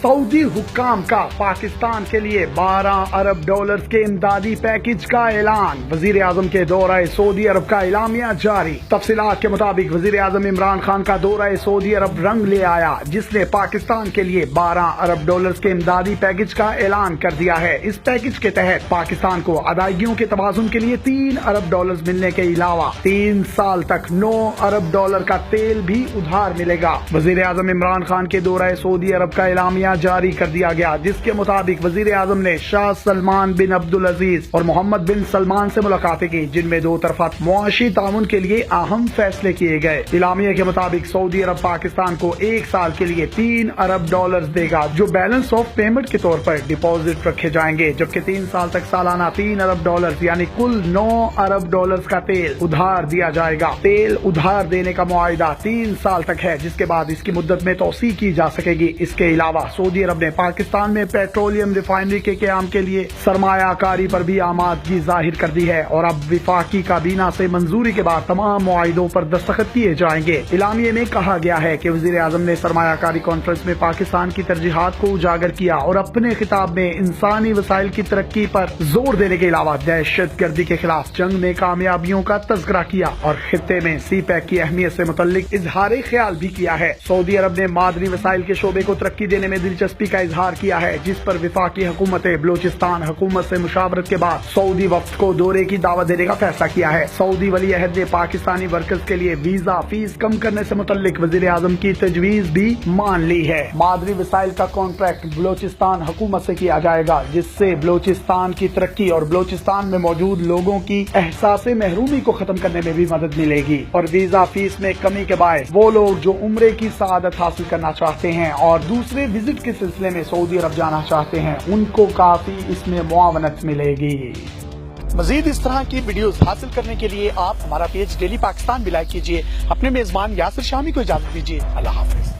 Saudi हुक्काम का पाकिस्तान के लिए 12 अरब डॉलर्स के इमदादी पैकेज का ऐलान। वजीर आजम के दौरा सऊदी अरब का एलामिया जारी। तफसीलात के मुताबिक वजीर आजम इमरान खान का दौरा सऊदी अरब रंग ले आया, जिसने पाकिस्तान के लिए 12 अरब डॉलर्स के इमदादी पैकेज का ऐलान कर दिया है। इस पैकेज के तहत पाकिस्तान को अदायगियों के तवाजुन के लिए 3 अरब डॉलर्स मिलने के अलावा 3 साल तक 9 अरब डॉलर का तेल भी उधार मिलेगा। वजीर आजम इमरान खान के दौरा सऊदी अरब का एलामिया जारी कर दिया गया, जिसके मुताबिक वजीर आजम ने शाह सलमान बिन अब्दुल अजीज और मोहम्मद बिन सलमान से मुलाकातें की, जिनमें दो तरफा मुआशी ताउन के लिए अहम फैसले किए गए। एलामिया के मुताबिक सऊदी अरब पाकिस्तान को 1 साल के लिए 3 अरब डॉलर देगा, जो बैलेंस ऑफ पेमेंट के तौर पर डिपॉजिट रखे जाएंगे, जबकि 3 साल तक सालाना 3 अरब डॉलर यानी कुल 9 अरब डॉलर का तेल उधार दिया जाएगा। तेल उधार देने का मुआहिदा 3 साल तक है, जिसके बाद इसकी मुद्दत में तौसी की जा सकेगी। इसके अलावा सऊदी अरब ने पाकिस्तान में पेट्रोलियम रिफाइनरी के क़याम के लिए सरमायाकारी पर भी आमादगी जाहिर कर दी है और अब विफाकी काबीना से मंजूरी के बाद तमाम मुआहिदों पर दस्तखत किए जाएंगे। इलामिये में कहा गया है कि वजीर आजम ने सरमायाकारी कॉन्फ्रेंस में पाकिस्तान की तरजीहात को उजागर किया और अपने खिताब में इंसानी वसाइल की तरक्की पर जोर देने के अलावा दहशत गर्दी के खिलाफ जंग में कामयाबियों का तज़किरा किया और खित्ते में सी पैक की अहमियत से मुतल्लिक इजहार ख्याल भी किया है। सऊदी अरब ने मादनी वसाइल के शोबे को तरक्की देने में दिलचस्पी का इजहार किया है, जिस पर विफाकी हुकूमत बलोचिस्तान हुकूमत से मुशावरत के बाद सऊदी वफ्द को दौरे की दावत देने का फैसला किया है। सऊदी वली अहद ने पाकिस्तानी वर्कर्स के लिए वीजा फीस कम करने से मुतल्लिक वजीर आजम की तजवीज भी मान ली है। मादनी वसाइल का कॉन्ट्रैक्ट बलोचिस्तान हुकूमत से किया जाएगा, जिससे बलोचिस्तान की तरक्की और बलोचिस्तान में मौजूद लोगों की एहसास महरूमी को खत्म करने में भी मदद मिलेगी। और वीजा फीस में कमी के बायस वो लोग जो उम्रे की सआदत हासिल करना चाहते हैं और दूसरे विजिट के सिलसिले में सऊदी अरब जाना चाहते हैं, उनको काफी इसमें मुआवनत मिलेगी। मजीद इस तरह की वीडियोस हासिल करने के लिए आप हमारा पेज डेली पाकिस्तान भी लाइक कीजिए। अपने मेजबान यासिर शामी को इजाजत दीजिए। अल्लाह हाफिज।